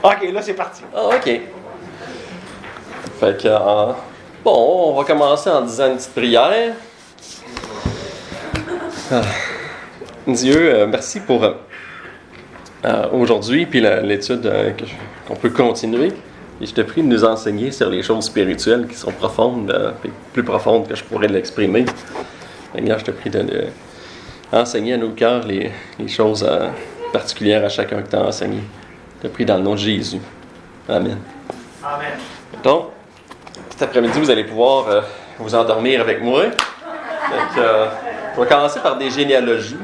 OK, là, c'est parti. Ah, OK. Fait que, bon, on va commencer en disant une petite prière. Dieu, merci pour aujourd'hui, puis l'étude qu'on peut continuer. Et je te prie de nous enseigner sur les choses spirituelles qui sont profondes, plus profondes que je pourrais l'exprimer. Seigneur, je te prie de enseigner à nos cœurs les choses particulières à chacun que tu as enseigné. Je te prie dans le nom de Jésus. Amen. Amen. Donc, cet après-midi, vous allez pouvoir vous endormir avec moi. Donc, on va commencer par des généalogies.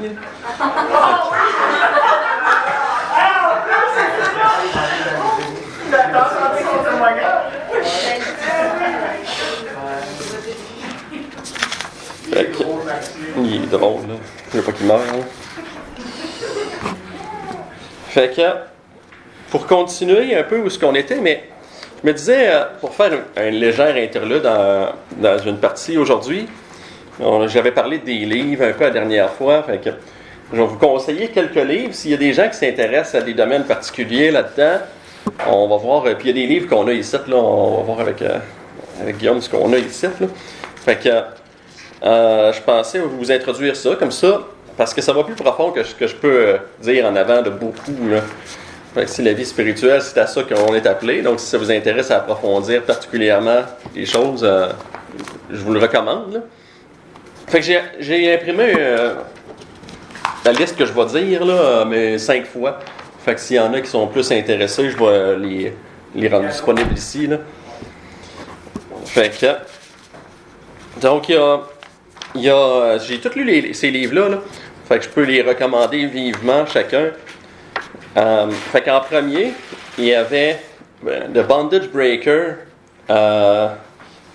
Il est drôle, là. Je veux pas qu'il meure. Fait que, pour continuer un peu où ce qu'on était, mais je me disais, pour faire un léger interlude dans une partie aujourd'hui, j'avais parlé des livres un peu la dernière fois, fait que je vais vous conseiller quelques livres. S'il y a des gens qui s'intéressent à des domaines particuliers là-dedans, on va voir, puis il y a des livres qu'on a ici, là, on va voir avec Guillaume ce qu'on a ici, là. Fait que je pensais vous introduire ça comme ça, parce que ça va plus profond que ce que je peux dire en avant de beaucoup, là. Fait que si la vie spirituelle, c'est à ça qu'on est appelé, donc si ça vous intéresse à approfondir particulièrement les choses, je vous le recommande, là. Fait que j'ai imprimé la liste que je vais dire, là, mais 5 fois. Fait que s'il y en a qui sont plus intéressés, je vais les rendre disponibles ici, là. Fait que, donc, j'ai tous lu ces livres-là, là. Fait que je peux les recommander vivement chacun. Fait qu'en premier, il y avait The Bondage Breaker.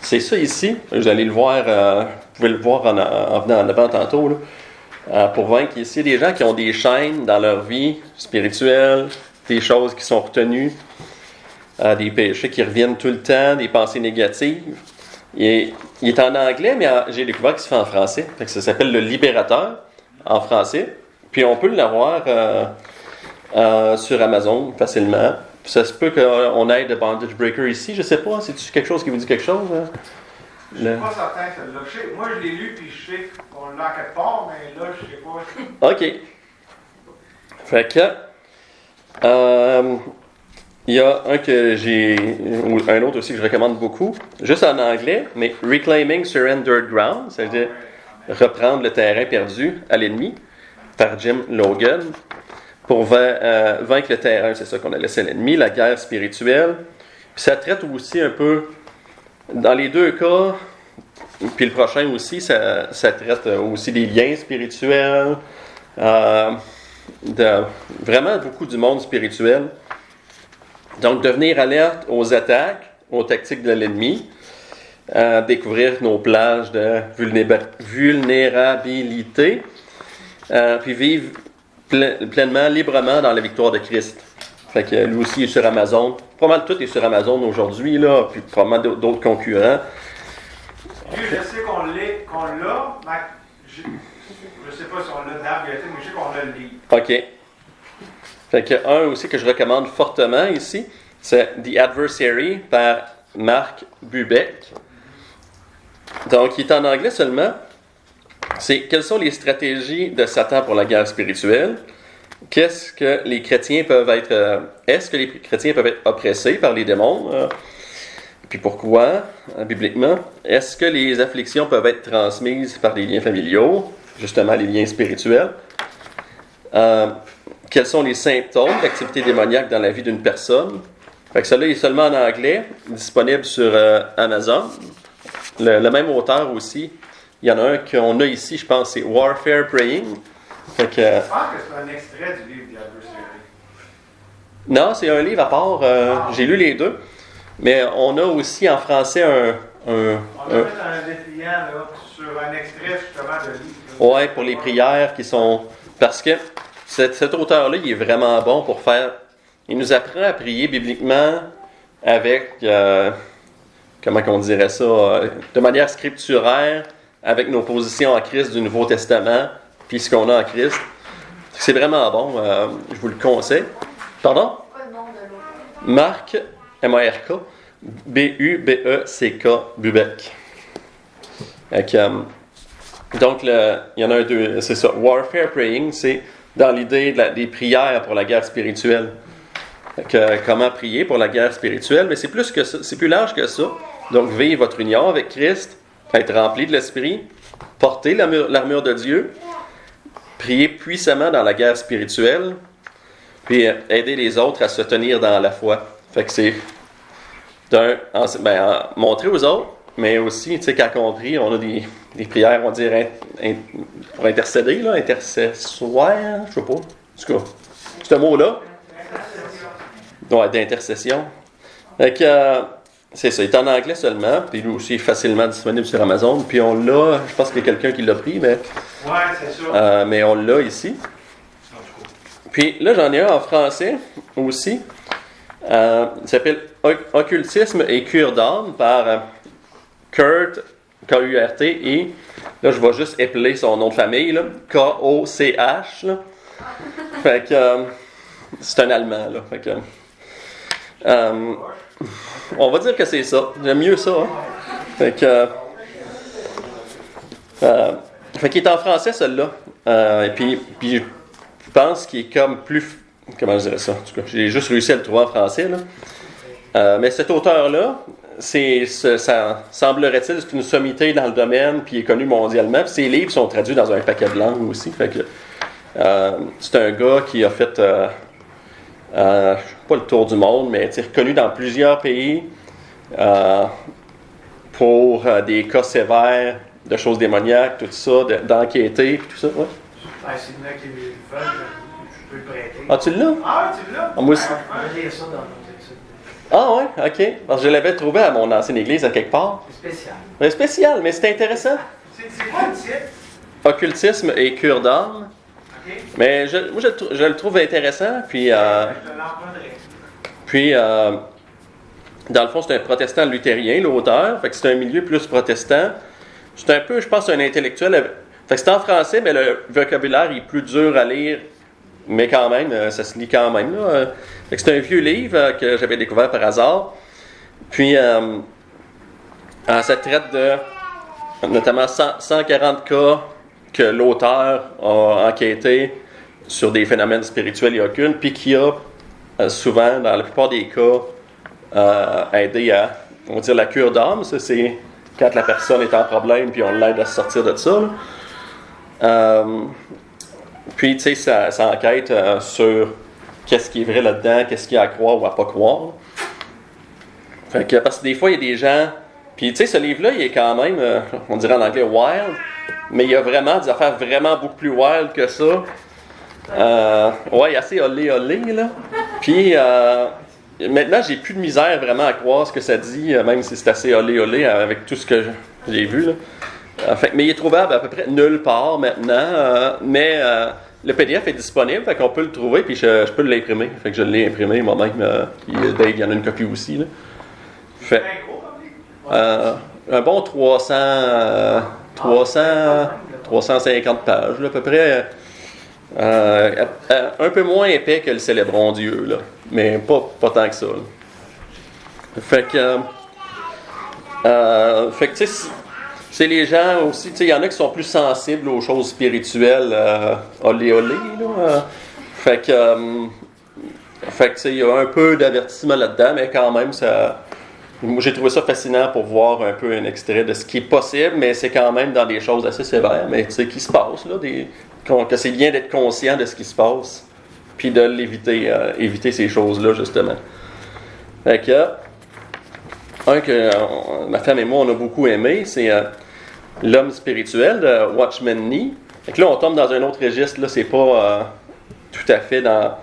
C'est ça ici. Vous allez le voir, vous pouvez le voir en venant en avant tantôt, là. Pour vaincre ici des gens qui ont des chaînes dans leur vie spirituelle, des choses qui sont retenues, des péchés qui reviennent tout le temps, des pensées négatives. Il est en anglais, mais j'ai découvert qu'il se fait en français. Fait que ça s'appelle Le Libérateur en français. Puis on peut l'avoir sur Amazon facilement. Puis ça se peut qu'on ait de Bondage Breaker ici. Je sais pas, c'est-tu quelque chose qui vous dit quelque chose? Hein? Je suis pas certain, celle-là. Moi, je l'ai lu, puis je sais qu'on l'a quelque part, mais là, je sais pas. OK. Fait que... il y a ou un autre aussi que je recommande beaucoup, juste en anglais, mais Reclaiming Surrendered Ground, c'est-à-dire reprendre le terrain perdu à l'ennemi, par Jim Logan, pour vaincre le terrain, c'est ça qu'on a laissé à l'ennemi, la guerre spirituelle. Puis ça traite aussi un peu, dans les deux cas, puis le prochain aussi, ça traite aussi des liens spirituels, vraiment beaucoup du monde spirituel. Donc, devenir alerte aux attaques, aux tactiques de l'ennemi, découvrir nos plages de vulnérabilité, puis vivre pleinement, librement dans la victoire de Christ. Fait que lui aussi est sur Amazon. Pas mal tout est sur Amazon aujourd'hui, là, puis probablement d'autres concurrents. Je sais qu'on l'a, mais je sais pas si on l'a dans la bibliothèque, mais je sais qu'on l'a le livre. OK. Fait que un aussi que je recommande fortement ici, c'est The Adversary par Mark Bubeck. Donc, il est en anglais seulement. C'est quelles sont les stratégies de Satan pour la guerre spirituelle? Est-ce que les chrétiens peuvent être oppressés par les démons? Puis pourquoi, bibliquement? Est-ce que les afflictions peuvent être transmises par des liens familiaux? Justement, les liens spirituels. Quels sont les symptômes d'activité démoniaque dans la vie d'une personne? Fait que celui-là est seulement en anglais, disponible sur Amazon. Le même auteur aussi. Il y en a un qu'on a ici, je pense, c'est Warfare Praying. Fait que, je pense que c'est un extrait du livre The Adversary. Non, c'est un livre à part. J'ai lu les deux. Mais on a aussi en français On a fait un dépliant là, sur un extrait justement de livre. Oui, pour les prières qui sont... Parce que cet auteur-là, il est vraiment bon pour faire... Il nous apprend à prier bibliquement avec... comment on dirait ça? De manière scripturaire, avec nos positions en Christ du Nouveau Testament, puis ce qu'on a en Christ. C'est vraiment bon. Je vous le conseille. Pardon? Pas le nom de l'auteur. Marc, M-A-R-K, B-U-B-E-C-K, Bubeck. Donc, il y en a deux, c'est ça. Warfare Praying, c'est dans l'idée des prières pour la guerre spirituelle. Comment prier pour la guerre spirituelle, mais c'est plus que ça, c'est plus large que ça. Donc, vivre votre union avec Christ, être rempli de l'Esprit, porter l'armure de Dieu, prier puissamment dans la guerre spirituelle, puis aider les autres à se tenir dans la foi. Fait que c'est montrer aux autres, mais aussi, tu sais, quand on prie, on a des prières, on dirait, pour intercéder, là, intercessoire, je sais pas. En tout cas, ce mot-là, ouais, d'intercession. Fait que, c'est ça, il est en anglais seulement, puis lui aussi facilement disponible sur Amazon, puis on l'a, je pense qu'il y a quelqu'un qui l'a pris, mais... Ouais, c'est ça. Mais on l'a ici. Puis là, j'en ai un en français aussi. Il s'appelle Occultisme et cure d'âme par Kurt, K-U-R-T, et là, je vais juste épeler son nom de famille, là, K-O-C-H. Là. Fait que c'est un Allemand, là. Fait que, on va dire que c'est ça. J'aime mieux ça. Hein? Fait que, fait qu'il est en français, celui-là. Et puis, je pense qu'il est comme plus... Comment je dirais ça? En tout cas, j'ai juste réussi à le trouver en français, là. Mais cet auteur-là, ça semblerait-il, c'est une sommité dans le domaine, puis il est connu mondialement. Puis ses livres sont traduits dans un paquet de langues aussi. Fait que c'est un gars qui a fait, pas le tour du monde, mais reconnu dans plusieurs pays pour des cas sévères de choses démoniaques, tout ça, d'enquêter, tout ça. Ouais. C'est une qui est fun, je peux le prêter. Ah, tu l'as? Ah, tu l'as? Moi aussi. Je vais lire ça dans nos études. Ah ouais, ok. Parce que je l'avais trouvé à mon ancienne église à quelque part. C'est spécial. C'est spécial, mais c'est intéressant. C'est quoi le titre? Occultisme et cure d'âme. Ok. Mais je le trouve intéressant. Puis, Je l'emprunterai. puis dans le fond, c'est un protestant luthérien, l'auteur. Fait que c'est un milieu plus protestant. C'est un peu, je pense, un intellectuel. Fait que c'est en français, mais le vocabulaire est plus dur à lire. Mais quand même, ça se lit quand même. Là. Fait que c'est un vieux livre que j'avais découvert par hasard. Puis, ça traite de notamment 140 cas que l'auteur a enquêté sur des phénomènes spirituels et occultes, puis qui a souvent, dans la plupart des cas, aidé à, on va dire, la cure d'âme. Ça, c'est quand la personne est en problème, puis on l'aide à se sortir de ça. Puis, tu sais, ça enquête sur qu'est-ce qui est vrai là-dedans, qu'est-ce qu'il y a à croire ou à pas croire. Fait que, parce que des fois, il y a des gens... Puis, tu sais, ce livre-là, il est quand même, on dirait en anglais, wild, mais il y a vraiment des affaires vraiment beaucoup plus wild que ça. Ouais, il est assez olé, là. Puis, maintenant, j'ai plus de misère vraiment à croire ce que ça dit, même si c'est assez olé, avec tout ce que j'ai vu, là. Mais il est trouvable à peu près nulle part maintenant, mais le PDF est disponible, fait qu'on peut le trouver, puis je peux l'imprimer. Fait que je l'ai imprimé moi-même, puis Dave, il y en a une copie aussi. Là. Fait, un bon 350 pages, là, à peu près. Un peu moins épais que le Célébrons Dieu, là, mais pas tant que ça. Là. Fait que tu sais, c'est les gens aussi, tu sais, il y en a qui sont plus sensibles aux choses spirituelles, olé, là. Fait que tu sais, il y a un peu d'avertissement là-dedans, mais quand même, moi, j'ai trouvé ça fascinant pour voir un peu un extrait de ce qui est possible, mais c'est quand même dans des choses assez sévères, mais tu sais, qui se passe, là, que c'est bien d'être conscient de ce qui se passe, puis de l'éviter, éviter ces choses-là, justement. Fait que, un que ma femme et moi, on a beaucoup aimé, c'est L'homme spirituel de Watchman Nee. Fait que là, on tombe dans un autre registre, là, c'est pas tout à fait dans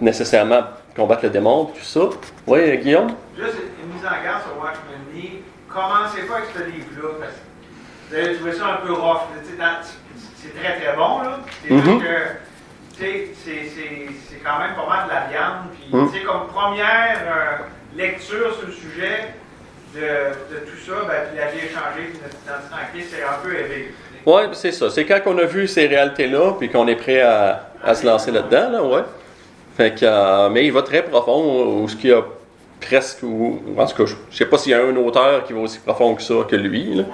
nécessairement combattre le démon, tout ça. Oui, Guillaume? Juste une mise en garde sur Watchman Nee. Commencez pas avec ce livre-là, parce que vous allez trouver ça un peu rough. C'est très très bon, là. C'est juste que, tu sais, c'est quand même pas mal de la viande. Puis, tu sais, comme première lecture sur le sujet de tout ça, ben, puis la vie est changée, puis notre identité en Christ, c'est un peu élevé. Oui, c'est ça. C'est quand on a vu ces réalités-là, puis qu'on est prêt à se lancer là-dedans, là, ouais. Fait que, mais il va très profond, où ce qu'il y a presque, en tout cas, je sais pas s'il y a un auteur qui va aussi profond que ça que lui. Là.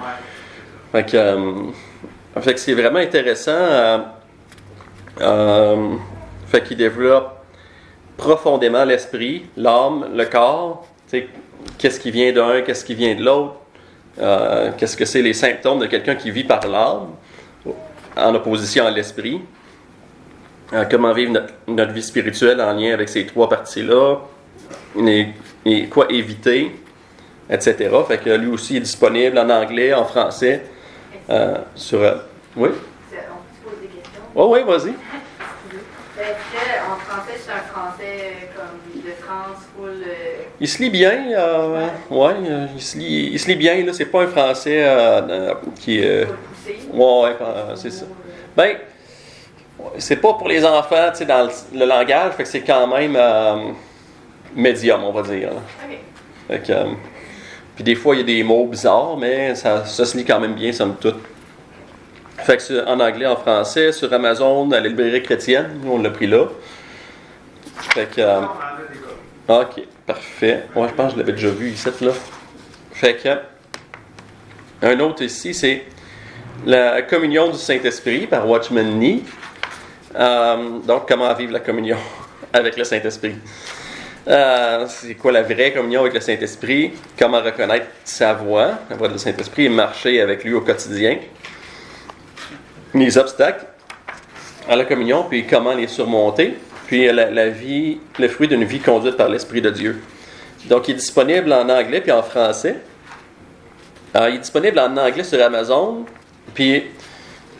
Ouais. Fait que c'est vraiment intéressant. Fait qu'il développe profondément l'esprit, l'âme, le corps. Qu'est-ce qui vient d'un, qu'est-ce qui vient de l'autre. Qu'est-ce que c'est les symptômes de quelqu'un qui vit par l'âme en opposition à l'esprit. Comment vivre notre vie spirituelle en lien avec ces trois parties-là. Et quoi éviter, etc. Fait que lui aussi est disponible en anglais, en français. Sur. Oui? On peut se poser des questions? Oh, oui, vas-y. Est-ce qu'en français, c'est un français comme de France, full. Il se lit bien, il se lit bien, là. C'est pas un français qui est. Full poussé? Ouais, c'est ça. Ben, c'est pas pour les enfants, tu sais, dans le langage, fait que c'est quand même médium, on va dire. Là. OK. Fait que, puis des fois, il y a des mots bizarres, mais ça se lit quand même bien, somme toute. Fait que c'est en anglais, en français, sur Amazon, à la librairie chrétienne, on l'a pris là. Fait que... OK, parfait. Ouais, je pense que je l'avais déjà vu ici, là. Fait que... Un autre ici, c'est la communion du Saint-Esprit par Watchman Nee. Donc, comment vivre la communion avec le Saint-Esprit. C'est quoi la vraie communion avec le Saint-Esprit? Comment reconnaître sa voix, la voix du Saint-Esprit, et marcher avec lui au quotidien. Les obstacles à la communion, puis comment les surmonter. Puis la vie, le fruit d'une vie conduite par l'Esprit de Dieu. Donc, il est disponible en anglais puis en français. Il est disponible en anglais sur Amazon. Puis,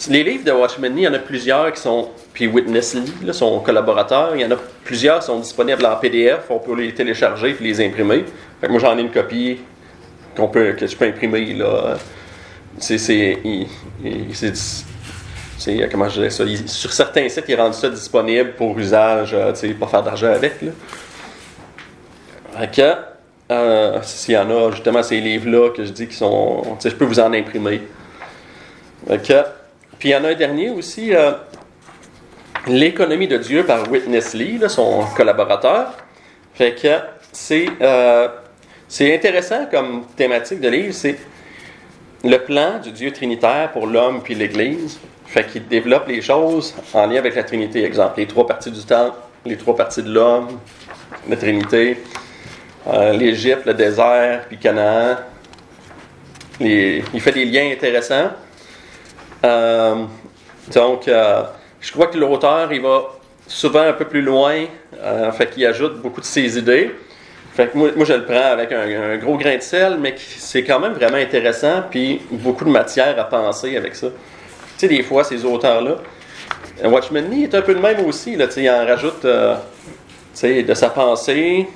les livres de Watchman Nee, il y en a plusieurs qui sont... Puis Witness Lee, là, son collaborateur, il y en a plusieurs qui sont disponibles en PDF. On peut les télécharger puis les imprimer. Fait que moi, j'en ai une copie que je peux imprimer. Là. Comment je dirais ça? Sur certains sites, ils rendent ça disponible pour usage, pas faire d'argent avec. Là. Fait que, s'il y en a, justement, ces livres-là que je dis qui sont... Je peux vous en imprimer. Fait que, puis il y en a un dernier aussi, L'économie de Dieu par Witness Lee, là, son collaborateur. Fait que c'est intéressant comme thématique de livre, c'est le plan du Dieu trinitaire pour l'homme puis l'Église. Fait qu'il développe les choses en lien avec la Trinité. Exemple, les trois parties du temps, les trois parties de l'homme, la Trinité, l'Égypte, le désert, puis Canaan. Il fait des liens intéressants. Donc, je crois que l'auteur, il va souvent un peu plus loin, fait qu'il ajoute beaucoup de ses idées. Fait que moi je le prends avec un gros grain de sel, mais c'est quand même vraiment intéressant, puis beaucoup de matière à penser avec ça. Tu sais, des fois, ces auteurs-là, Watchman Nee est un peu de même aussi, là, tu sais, il en rajoute, de sa pensée,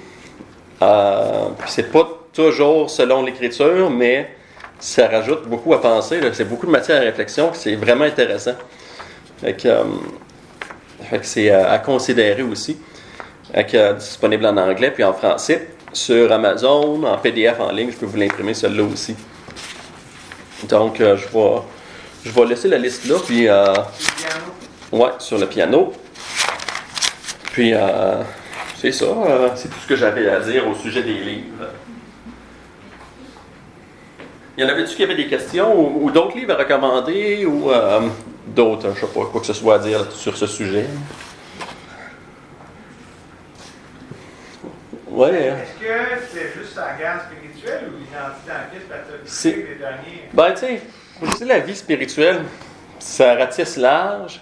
puis c'est pas toujours selon l'Écriture, mais ça rajoute beaucoup à penser, là. C'est beaucoup de matière à réflexion, c'est vraiment intéressant. Fait que c'est à considérer aussi. Disponible en anglais puis en français. Sur Amazon, en PDF en ligne, je peux vous l'imprimer celle-là aussi. Donc, je vais laisser la liste là, puis... ouais, sur le piano. Puis, c'est ça. C'est tout ce que j'avais à dire au sujet des livres. Y en avait-tu qui avaient des questions ou d'autres livres à recommander ou d'autres, je sais pas, quoi que ce soit à dire sur ce sujet? Ouais. Est-ce que c'est juste la guerre spirituelle ou l'identité en Christ? Parce que les derniers... Ben, tu sais, la vie spirituelle, ça ratisse large.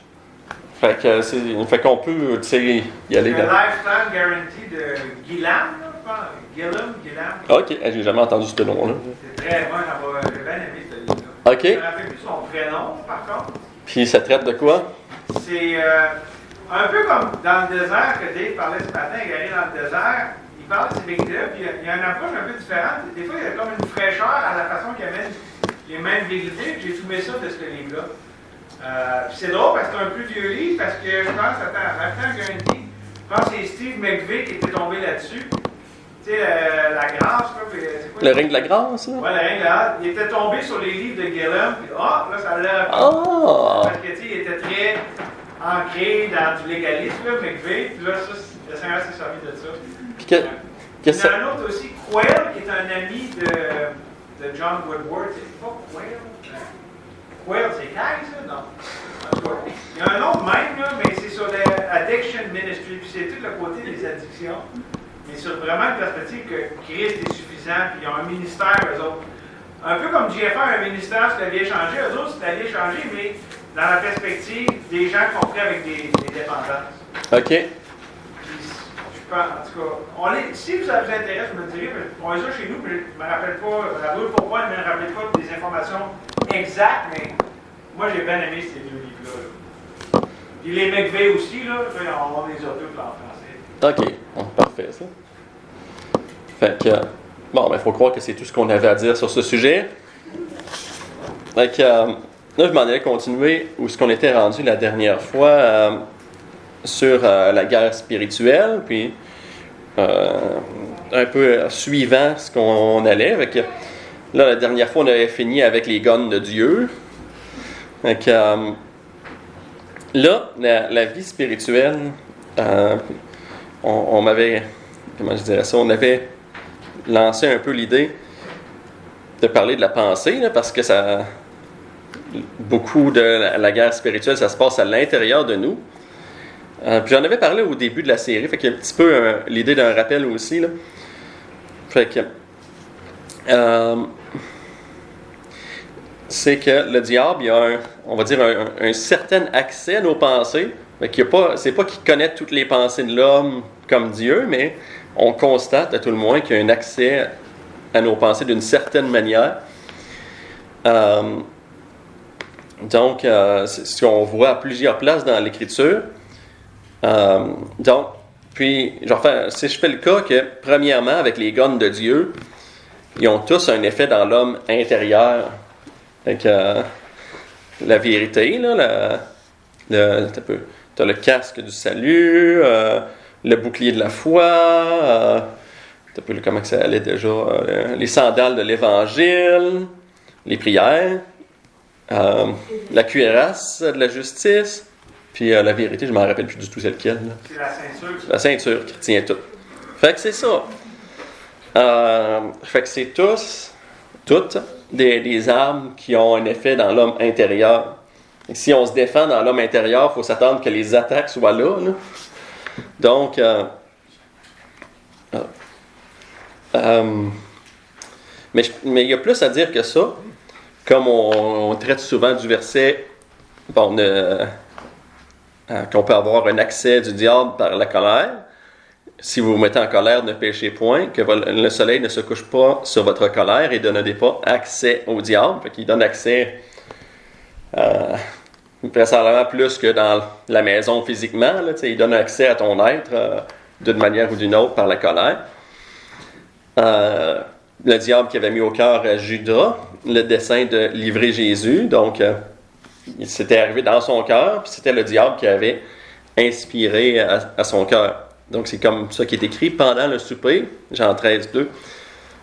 Fait qu'on peut, tu sais, y aller... Le Lifetime Guarantee de Gillam, là, Gillam. OK, j'ai jamais entendu ce nom-là. C'est très bon, j'ai bien aimé ce livre-là. OK. Je ne me rappelle plus son prénom, par contre. Puis ça traite de quoi? C'est un peu comme dans le désert que Dave parlait ce matin, il arrive dans le désert, il parle de ces véhicules-là, puis il y a une approche un peu différente. Des fois, il y a comme une fraîcheur à la façon qu'il amène les mêmes véhicules. J'ai trouvé ça de ce livre-là. Puis c'est drôle parce que c'est un plus vieux livre, parce que je pense, Lifetime Guarantee, je pense que c'est Steve McVeigh qui était tombé là-dessus. Tu sais, la grâce, c'est quoi? Le règne de la grâce, là? Ouais, le règne de la grâce. Il était tombé sur les livres de Gillam, puis là, ça l'a... Ah! Parce que, tu sais, il était très ancré dans du légalisme, là, McVeigh, puis là, ça, Le Seigneur s'est servi de ça. Puis Il y qu'est-ce en a un autre aussi, Quayle, qui est un ami de John Woodward. C'est pas Quayle? Quayle, c'est Kai, ça? Non. En tout cas, il y a un autre même, là, mais c'est sur l'Addiction Ministry, puis c'est tout le côté des addictions. Mais sur vraiment une perspective que Christ est suffisant, puis ils ont un ministère, eux autres. Un peu comme JFR a un ministère sur la vie échangée, eux autres, c'est la vie échangée, mais dans la perspective des gens qui sont pris avec des dépendances. OK. Puis, je pense, en tout cas, si ça vous intéresse, vous me direz, on est ça chez nous, mais je ne me rappelle pas, pourquoi, je ne me rappelle pas des informations exactes, mais moi j'ai bien aimé ces deux livres-là. Puis les McVeigh aussi, là, on les a tous là, en français. OK. Bon, parfait, ça. Fait que, bon, il faut croire que c'est tout ce qu'on avait à dire sur ce sujet. Fait que, là, je m'en allais continuer où ce qu'on était rendu la dernière fois sur la guerre spirituelle, puis un peu suivant ce qu'on allait. Fait que, là, la dernière fois, on avait fini avec les gonnes de Dieu. Fait que, là, la vie spirituelle, on m'avait, comment je dirais ça, on avait lancé un peu l'idée de parler de la pensée, là, parce que beaucoup de la guerre spirituelle, ça se passe à l'intérieur de nous. Puis j'en avais parlé au début de la série, fait qu'il y a un petit peu l'idée d'un rappel aussi, là. Fait que c'est que le diable, il a on va dire un certain accès à nos pensées. Fait qu'il c'est pas qu'il connaît toutes les pensées de l'homme comme Dieu, mais on constate à tout le moins qu'il y a un accès à nos pensées d'une certaine manière. Donc, c'est ce qu'on voit à plusieurs places dans l'Écriture. Donc, puis, si je fais le cas que, premièrement, avec les gonnes de Dieu, ils ont tous un effet dans l'homme intérieur. Avec la vérité, là, t'as le casque du salut, le bouclier de la foi, comment que ça allait déjà, les sandales de l'Évangile, les prières, la cuirasse de la justice, puis la vérité, je ne m'en rappelle plus du tout c'est lequel. Là. C'est la ceinture. La ceinture qui retient tout. Fait que c'est ça. Fait que c'est toutes des armes qui ont un effet dans l'homme intérieur. Et si on se défend dans l'homme intérieur, il faut s'attendre que les attaques soient là. Donc, mais il y a plus à dire que ça. Comme on traite souvent du verset qu'on peut avoir un accès du diable par la colère. Si vous vous mettez en colère, ne péchez point, que le soleil ne se couche pas sur votre colère et ne donnez pas accès au diable. Fait qu'il donne accès vraisemblablement plus que dans la maison physiquement. Là, il donne accès à ton être d'une manière ou d'une autre par la colère. Le diable qui avait mis au cœur à Judas le dessein de livrer Jésus. Donc, il s'était arrivé dans son cœur, puis c'était le diable qui avait inspiré à son cœur. Donc, c'est comme ça qui est écrit pendant le souper, Jean 13, 2.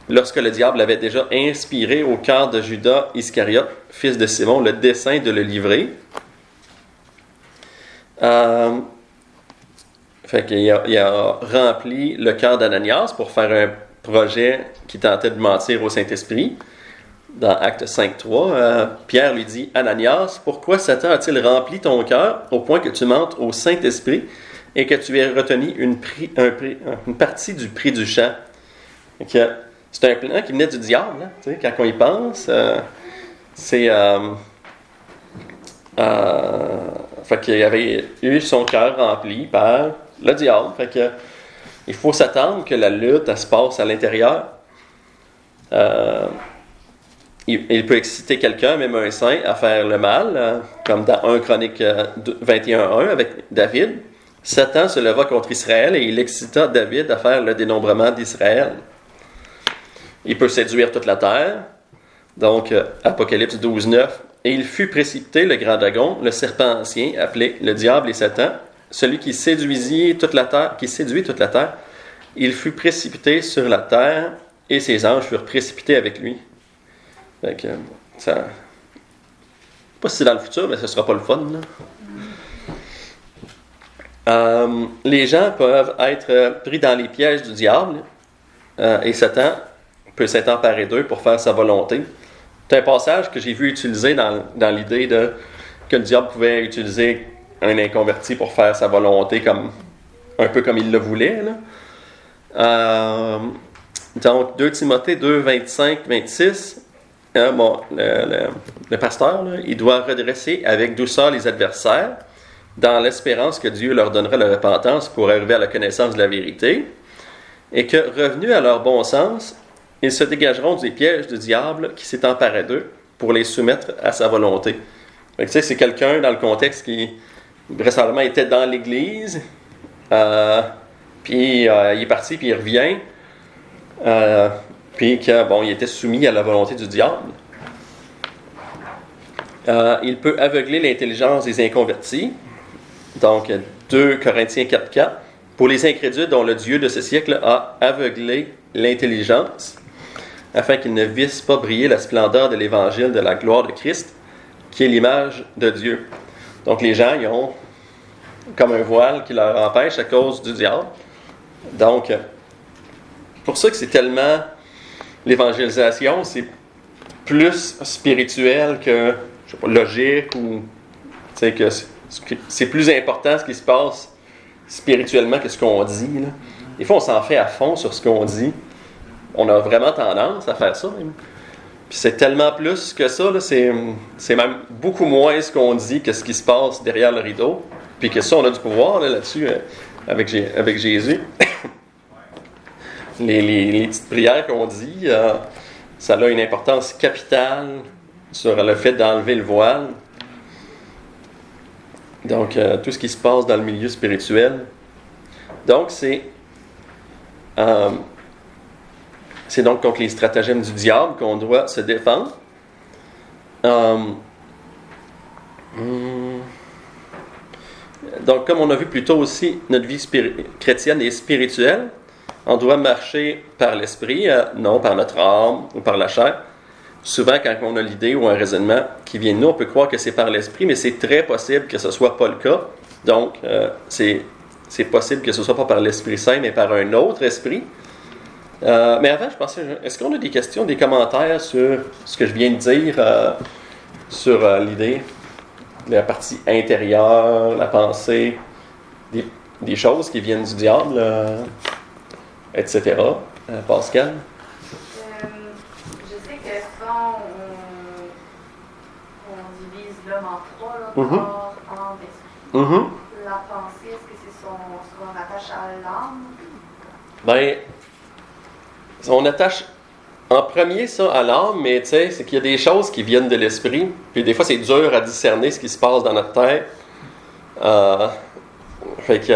Lorsque le diable avait déjà inspiré au cœur de Judas Iscariote, fils de Simon, le dessein de le livrer. Fait qu'il a rempli le cœur d'Ananias pour faire un projet qui tentait de mentir au Saint-Esprit. Dans Actes 5.3, Pierre lui dit « Ananias, pourquoi Satan a-t-il rempli ton cœur au point que tu mentes au Saint-Esprit et que tu aies retenu une partie du prix du champ? » C'est un plan qui venait du diable, hein, quand on y pense. Fait qu'il avait eu son cœur rempli par le diable. Fait que il faut s'attendre que la lutte, elle se passe à l'intérieur. Il peut exciter quelqu'un, même un saint, à faire le mal, comme dans 1 Chronique 21.1 avec David. Satan se leva contre Israël et il excita David à faire le dénombrement d'Israël. Il peut séduire toute la terre. Donc, Apocalypse 12.9. Et il fut précipité, le grand dragon, le serpent ancien, appelé le diable et Satan, celui qui séduit toute la terre. Il fut précipité sur la terre et ses anges furent précipités avec lui. Fait que, ça... Pas si c'est dans le futur, mais ce sera pas le fun, là. les gens peuvent être pris dans les pièges du diable et Satan peut s'être emparé d'eux pour faire sa volonté. C'est un passage que j'ai vu utilisé dans l'idée que le diable pouvait utiliser un inconverti pour faire sa volonté un peu comme il le voulait. Donc, 2 Timothée 2, 25, 26, le pasteur, là, il doit redresser avec douceur les adversaires dans l'espérance que Dieu leur donnera la repentance pour arriver à la connaissance de la vérité et que, revenus à leur bon sens, ils se dégageront des pièges du diable qui s'est emparé d'eux pour les soumettre à sa volonté. Donc, tu sais, c'est quelqu'un dans le contexte qui récemment était dans l'Église, puis il est parti, puis il revient, puis il était soumis à la volonté du diable. Il peut aveugler l'intelligence des inconvertis. Donc, 2 Corinthiens 4, 4. Pour les incrédules dont le Dieu de ce siècle a aveuglé l'intelligence, afin qu'ils ne vissent pas briller la splendeur de l'évangile de la gloire de Christ, qui est l'image de Dieu. Donc, les gens, ils ont comme un voile qui leur empêche à cause du diable. Donc, pour ça que c'est tellement... L'évangélisation, c'est plus spirituel que, je sais pas, logique ou... Tu sais, que c'est plus important ce qui se passe spirituellement que ce qu'on dit, là. Des fois, on s'en fait à fond sur ce qu'on dit. On a vraiment tendance à faire ça, même. Puis c'est tellement plus que ça, là, c'est même beaucoup moins ce qu'on dit que ce qui se passe derrière le rideau. Puis que ça, on a du pouvoir là-dessus avec Jésus. Les petites prières qu'on dit, ça a une importance capitale sur le fait d'enlever le voile. Donc, tout ce qui se passe dans le milieu spirituel. Donc, c'est donc contre les stratagèmes du diable qu'on doit se défendre. Donc, comme on a vu plus tôt aussi, notre vie chrétienne est spirituelle. On doit marcher par l'esprit, non par notre âme ou par la chair. Souvent, quand on a l'idée ou un raisonnement qui vient de nous, on peut croire que c'est par l'esprit, mais c'est très possible que ce ne soit pas le cas. Donc, c'est possible que ce ne soit pas par l'Esprit Saint, mais par un autre esprit. Mais avant, je pensais, est-ce qu'on a des questions, des commentaires sur ce que je viens de dire, sur l'idée, la partie intérieure, la pensée, des choses qui viennent du diable, etc. Pascal? Je sais que souvent, on divise l'homme en trois, là, corps, âme, esprit. La pensée, est-ce que c'est ce qu'on attache à l'âme? Ben, on attache en premier ça à l'âme, mais tu sais, c'est qu'il y a des choses qui viennent de l'esprit, puis des fois c'est dur à discerner ce qui se passe dans notre tête. Fait que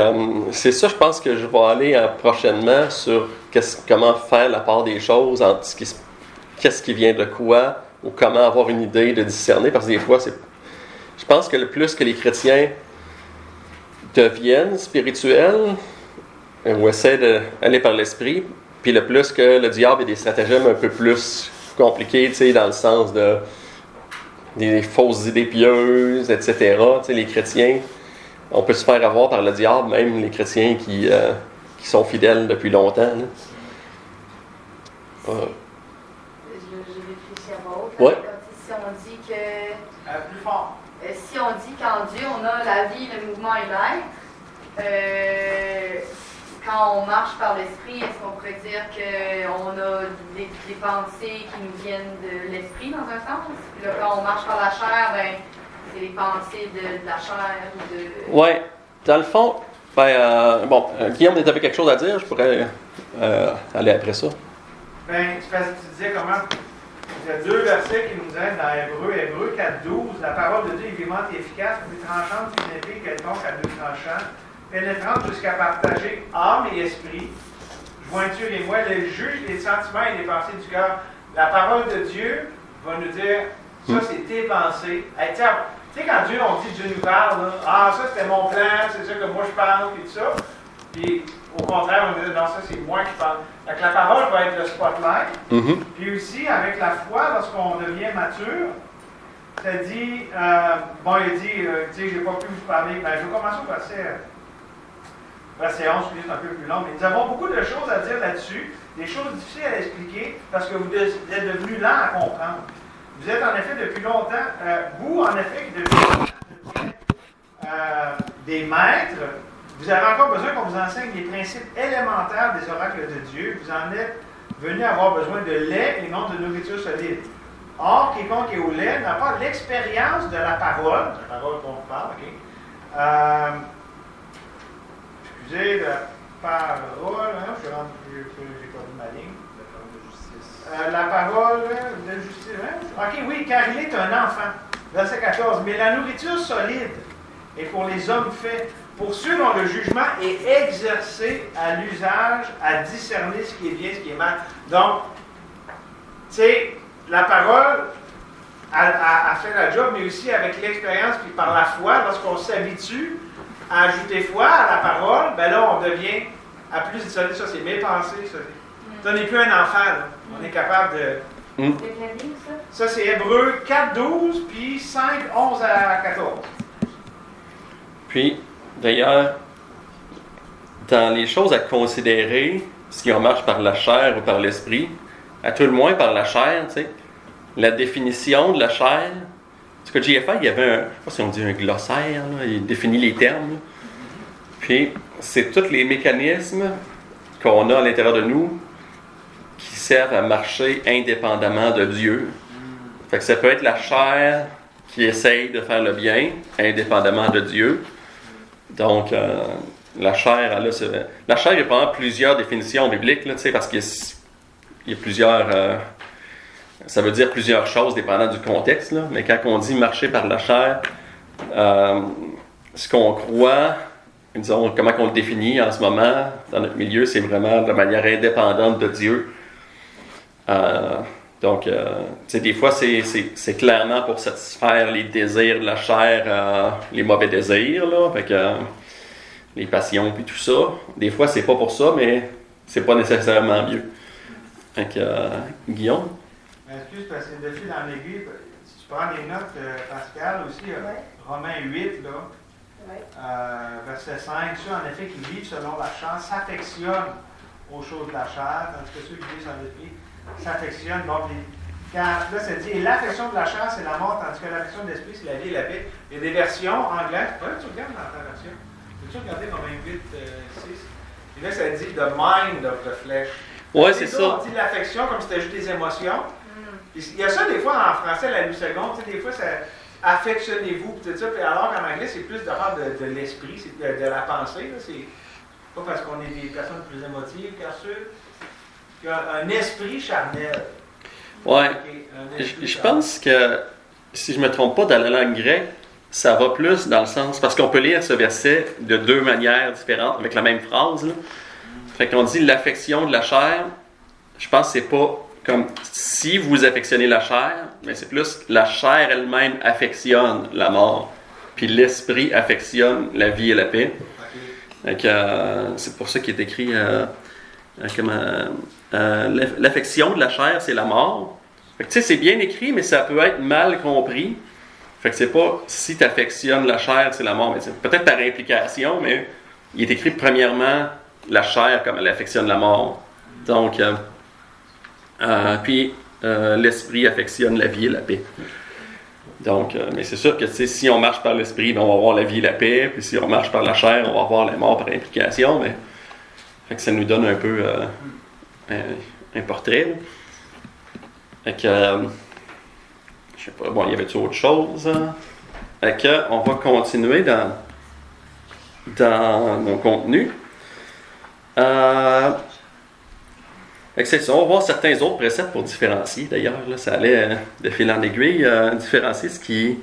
c'est ça, je pense que je vais aller prochainement sur comment faire la part des choses entre qu'est-ce qui vient de quoi, ou comment avoir une idée de discerner, parce que des fois, je pense que le plus que les chrétiens deviennent spirituels, ou essaient d'aller par l'esprit, puis le plus que le diable a des stratagèmes un peu plus compliqués, tu sais, dans le sens de des fausses idées pieuses, etc. Tu sais, les chrétiens, on peut se faire avoir par le diable, même les chrétiens qui sont fidèles depuis longtemps. Là. Je réfléchis à voix haute. Ouais. Si on dit que... Plus fort. Si on dit qu'en Dieu, on a la vie, le mouvement et l'être, quand on marche par l'esprit, est-ce qu'on pourrait dire qu'on a des pensées qui nous viennent de l'esprit dans un sens? Puis là, quand on marche par la chair, ben, c'est les pensées de la chair ou de... Oui, dans le fond, Guillaume, tu avais quelque chose à dire, je pourrais aller après ça. Ben, tu disais comment. Il y a 2 versets qui nous aident dans Hébreux 4.12. La parole de Dieu est vivante et efficace, plus tranchante qu'une épée quelconque à 2 tranchants, pénétrante jusqu'à partager âme et esprit, jointure et moelle, elle juge les sentiments et les pensées du cœur. La parole de Dieu va nous dire, ça c'est tes pensées. Hey, tu sais, quand Dieu, on dit Dieu nous parle, là, ça c'était mon plan, c'est ça que moi je parle, et tout ça. Puis au contraire, on dit, non, ça c'est moi qui parle. Donc la parole va être le spotlight. Puis aussi, avec la foi, lorsqu'on devient mature, ça dit, il dit, j'ai pas pu vous parler. Ben, je vais commencer au verset verset 11, c'est un peu plus long, mais nous avons beaucoup de choses à dire là-dessus, des choses difficiles à expliquer, parce que vous êtes devenus lents à comprendre. Vous êtes en effet depuis longtemps, vous en effet, depuis des maîtres, vous avez encore besoin qu'on vous enseigne les principes élémentaires des oracles de Dieu. Vous en êtes venus avoir besoin de lait et non de nourriture solide. Or, quiconque est au lait n'a pas l'expérience de la parole qu'on parle, ok? Excusez, la parole, hein, j'ai perdu ma ligne. La parole de justice, hein? Ok, oui, car il est un enfant. Verset 14. Mais la nourriture solide est pour les hommes faits, pour ceux dont le jugement est exercé à l'usage, à discerner ce qui est bien, ce qui est mal. Donc, tu sais, la parole a fait la job, mais aussi avec l'expérience, puis par la foi, lorsqu'on s'habitue à ajouter foi à la parole, ben là, on devient à plus discerner. Ça, c'est mes pensées, ça. On n'est plus un enfant, là. On est capable de... Ça, c'est Hébreux 4, 12, puis 5, 11 à 14. Puis, d'ailleurs, dans les choses à considérer, si on marche par la chair ou par l'esprit, à tout le moins par la chair, tu sais, la définition de la chair, ce que j'ai fait, il y avait je ne sais pas si on dit un glossaire, là, il définit les termes, là. Puis, c'est tous les mécanismes qu'on a à l'intérieur de nous qui servent à marcher indépendamment de Dieu. Fait que ça peut être la chair qui essaye de faire le bien, indépendamment de Dieu. Donc, la chair, là, la chair, il y a probablement plusieurs définitions bibliques, là, parce qu'il y a plusieurs... ça veut dire plusieurs choses dépendant du contexte, là. Mais quand on dit marcher par la chair, ce qu'on croit, disons, comment on le définit en ce moment, dans notre milieu, c'est vraiment de manière indépendante de Dieu. Donc, tu sais, des fois, c'est clairement pour satisfaire les désirs de la chair, les mauvais désirs, là, avec les passions puis tout ça. Des fois, c'est pas pour ça, mais c'est pas nécessairement mieux. Donc, Guillaume? Excuse, parce que de fil en aiguille, si tu prends des notes, Pascal, aussi, Romains 8, là, verset 5, ceux en effet qui vivent selon la chair s'affectionnent aux choses de la chair, tandis que ceux qui vivent sans l'esprit s'affectionnent. Donc, là, ça dit, et l'affection de la chair, c'est la mort, tandis que l'affection de l'esprit, c'est la vie et la paix. Il y a des versions anglaises. Tu regardes dans ta version. Peux-tu regarder Romains 8, 6? Et là, ça dit the mind of the flesh. Oui, c'est ça. On dit l'affection comme si c'était juste des émotions. Il y a ça des fois en français, la Louis II, tu sais, des fois, ça affectionnez-vous, tout ça, puis alors qu'en anglais, c'est plus de l'ordre de l'esprit, c'est de la pensée. Là, c'est pas parce qu'on est des personnes plus émotives qu'il y a un esprit charnel. Ouais. Je pense que, si je ne me trompe pas, dans la langue grecque, ça va plus dans le sens, parce qu'on peut lire ce verset de deux manières différentes, avec la même phrase, là. Fait qu'on dit l'affection de la chair, je pense que c'est pas comme si vous affectionnez la chair, mais c'est plus la chair elle-même affectionne la mort, puis l'esprit affectionne la vie et la paix. Donc, c'est pour ça qu'il est écrit l'affection de la chair, c'est la mort. Fait que, tu sais, c'est bien écrit, mais ça peut être mal compris. Fait que c'est pas si tu affectionnes la chair, c'est la mort, mais c'est peut-être par implication, mais il est écrit premièrement la chair comme elle affectionne la mort. Donc, puis l'esprit affectionne la vie et la paix. Donc, mais c'est sûr que si on marche par l'esprit, ben, on va avoir la vie et la paix, puis si on marche par la chair, on va avoir la mort par implication, mais fait que ça nous donne un peu un portrait. Là. Fait que, je sais pas, bon, y avait-tu autre chose? Fait que, on va continuer dans mon contenu. C'est ça, on va voir certains autres préceptes pour différencier. D'ailleurs, là, ça allait de fil en aiguille, différencier ce qui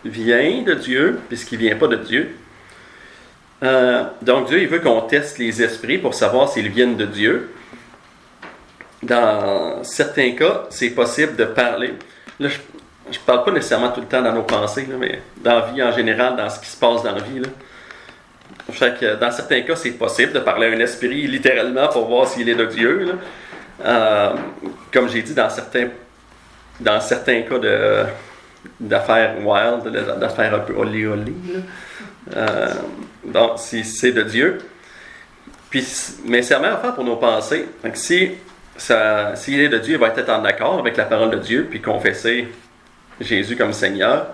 vient de Dieu et ce qui ne vient pas de Dieu. Donc, Dieu, il veut qu'on teste les esprits pour savoir s'ils viennent de Dieu. Dans certains cas, c'est possible de parler. Là, je ne parle pas nécessairement tout le temps dans nos pensées, là, mais dans la vie en général, dans ce qui se passe dans la vie. Là. Fait que dans certains cas, c'est possible de parler à un esprit littéralement pour voir s'il est de Dieu. Là. Comme j'ai dit, dans certains cas d'affaires wild, d'affaires un peu olé. Donc, si c'est de Dieu. Puis, mais c'est la meilleure affaire pour nos pensées. Donc, s'il est de Dieu, il va être en accord avec la parole de Dieu, puis confesser Jésus comme Seigneur.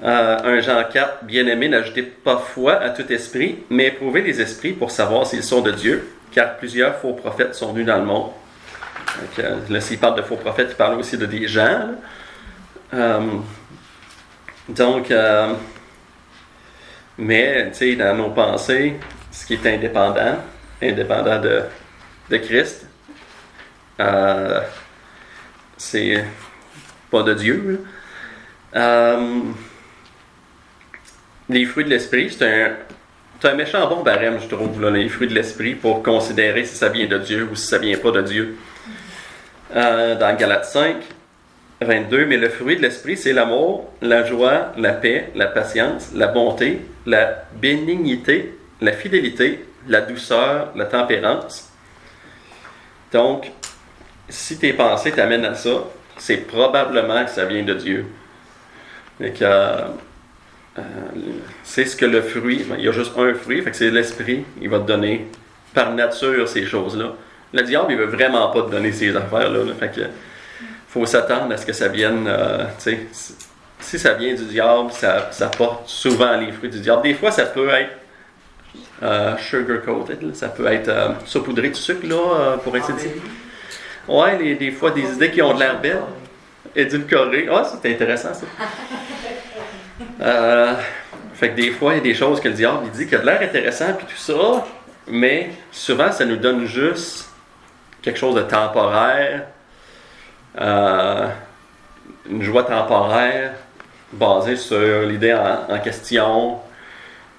1 Jean 4, bien-aimés, n'ajoutez pas foi à tout esprit, mais éprouvez les esprits pour savoir s'ils sont de Dieu, car plusieurs faux prophètes sont venus dans le monde. Donc, là, s'il parle de faux prophètes, il parle aussi de des gens. Mais, tu sais, dans nos pensées, ce qui est indépendant de Christ, c'est pas de Dieu. Les fruits de l'esprit, c'est un méchant bon barème, je trouve, là, les fruits de l'esprit, pour considérer si ça vient de Dieu ou si ça vient pas de Dieu. Dans Galates 5, 22, mais le fruit de l'esprit, c'est l'amour, la joie, la paix, la patience, la bonté, la bénignité, la fidélité, la douceur, la tempérance. Donc, si tes pensées t'amènent à ça, c'est probablement que ça vient de Dieu. Et que c'est ce que le fruit, il y a juste un fruit, fait que c'est l'esprit, il va te donner par nature ces choses-là. Le diable, il veut vraiment pas te donner ces affaires-là. Fait que faut s'attendre à ce que ça vienne, si ça vient du diable, ça porte souvent les fruits du diable. Des fois, ça peut être sugar-coated, ça peut être saupoudré de sucre, là, pour ainsi dire. Ouais, des fois, des idées qui ont de l'air belles, édulcorées. Ah, c'est intéressant, ça. Fait que des fois, il y a des choses que le diable il dit qui a de l'air intéressant, puis tout ça, mais souvent, ça nous donne juste quelque chose de temporaire, une joie temporaire basée sur l'idée en question.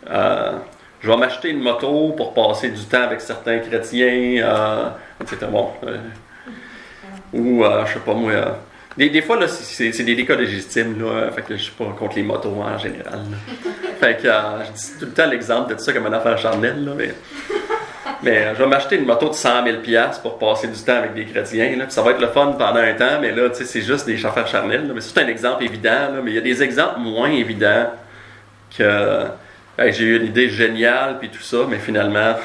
Je vais m'acheter une moto pour passer du temps avec certains chrétiens, etc. Bon, ou, je sais pas moi... Des fois, là, c'est des cas légitimes, là, fait que je suis pas contre les motos en général. Fait que je dis tout le temps l'exemple de ça comme une affaire charnelle, là, mais je vais m'acheter une moto de 100 000 $ pour passer du temps avec des chrétiens, là, puis ça va être le fun pendant un temps, mais là, tu sais, c'est juste des affaires charnelles, là, mais c'est un exemple évident, là, mais il y a des exemples moins évidents que j'ai eu une idée géniale, puis tout ça, mais finalement,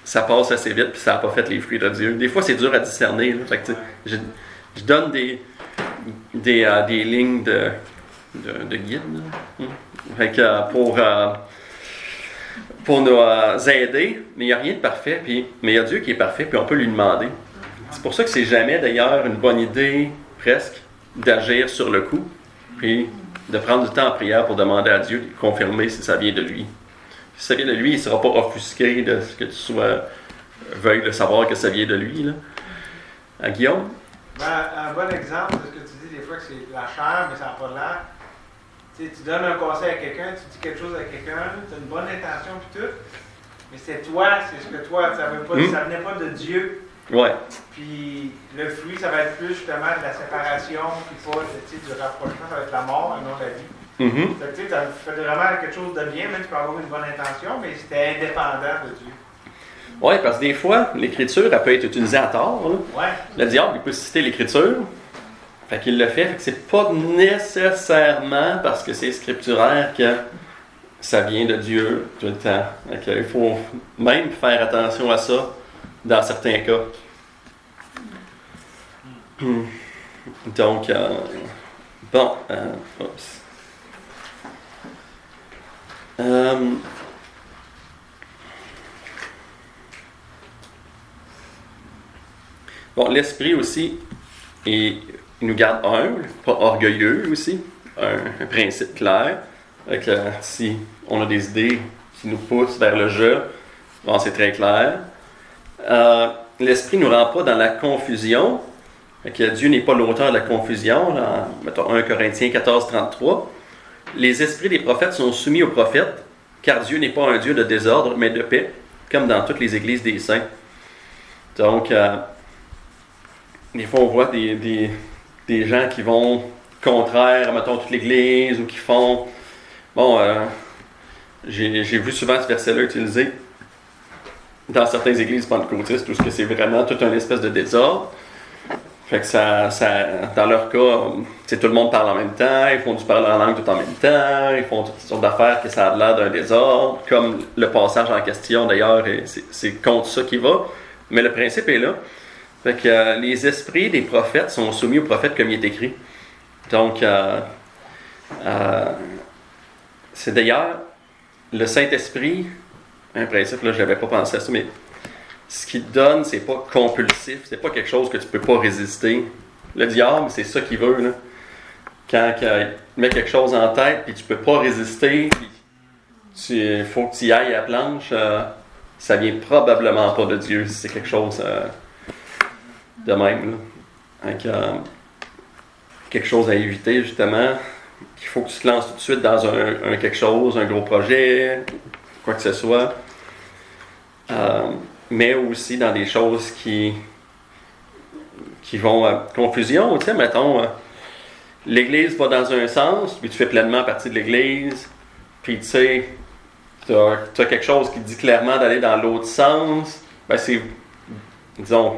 ça passe assez vite, puis ça n'a pas fait les fruits de Dieu. Des fois, c'est dur à discerner, là, fait que, je donne des lignes de guide, là. Fait que, pour nous aider, mais il n'y a rien de parfait, mais il y a Dieu qui est parfait, puis on peut lui demander. C'est pour ça que c'est jamais d'ailleurs une bonne idée, presque, d'agir sur le coup, puis de prendre du temps en prière pour demander à Dieu de confirmer si ça vient de lui. Si ça vient de lui, il ne sera pas offusqué de ce que tu veuilles de savoir que ça vient de lui, là. Guillaume? Un bon exemple de ce que tu dis des fois que c'est la chair, mais ça n'a pas l'air. Tu donnes un conseil à quelqu'un, tu dis quelque chose à quelqu'un, tu as une bonne intention puis tout, mais c'est toi, c'est ce que toi, ça venait pas de Dieu. Ouais. Puis le fruit, ça va être plus justement de la séparation, puis pas du rapprochement, ça va être la mort et non la vie. Fait que tu fais vraiment quelque chose de bien, même tu peux avoir une bonne intention, mais c'était indépendant de Dieu. Oui, parce que des fois, l'écriture, elle peut être utilisée à tort. Ouais. Le diable, il peut citer l'écriture. Fait qu'il le fait. Fait que c'est pas nécessairement parce que c'est scripturaire que ça vient de Dieu tout le temps. Fait il faut même faire attention à ça dans certains cas. Donc, bon. Bon, l'esprit aussi, il nous garde humble, pas orgueilleux aussi, un principe clair. Donc, si on a des idées qui nous poussent vers le jeu, bon, c'est très clair. L'esprit ne nous rend pas dans la confusion. Donc, Dieu n'est pas l'auteur de la confusion. Dans, mettons, 1 Corinthiens 14, 33. Les esprits des prophètes sont soumis aux prophètes, car Dieu n'est pas un Dieu de désordre, mais de paix, comme dans toutes les églises des saints. Donc, des fois, on voit des gens qui vont contraire, mettons, toute l'Église, ou qui font... Bon, j'ai vu souvent ce verset-là utilisé dans certaines églises pentecôtistes, où c'est vraiment toute une espèce de désordre. Fait que dans leur cas, tout le monde parle en même temps, ils font du parler en langue tout en même temps, ils font toutes sortes d'affaires que ça a l'air d'un désordre, comme le passage en question d'ailleurs, c'est contre ça qui va, mais le principe est là. Fait que les esprits des prophètes sont soumis aux prophètes comme il est écrit. Donc, c'est d'ailleurs le Saint-Esprit, un principe, là, je n'avais pas pensé à ça, mais ce qu'il te donne, c'est pas compulsif, c'est pas quelque chose que tu peux pas résister. Le diable, c'est ça qu'il veut, là. Quand il met quelque chose en tête, puis tu peux pas résister, puis il faut que tu y ailles à la planche, ça vient probablement pas de Dieu, si c'est quelque chose de même, là. Donc, quelque chose à éviter, justement, qu'il faut que tu te lances tout de suite dans un quelque chose, un gros projet, quoi que ce soit. Mais aussi dans des choses qui vont à confusion. Tu sais, mettons, l'Église va dans un sens, puis tu fais pleinement partie de l'Église, puis tu sais, tu as quelque chose qui te dit clairement d'aller dans l'autre sens, ben c'est, disons,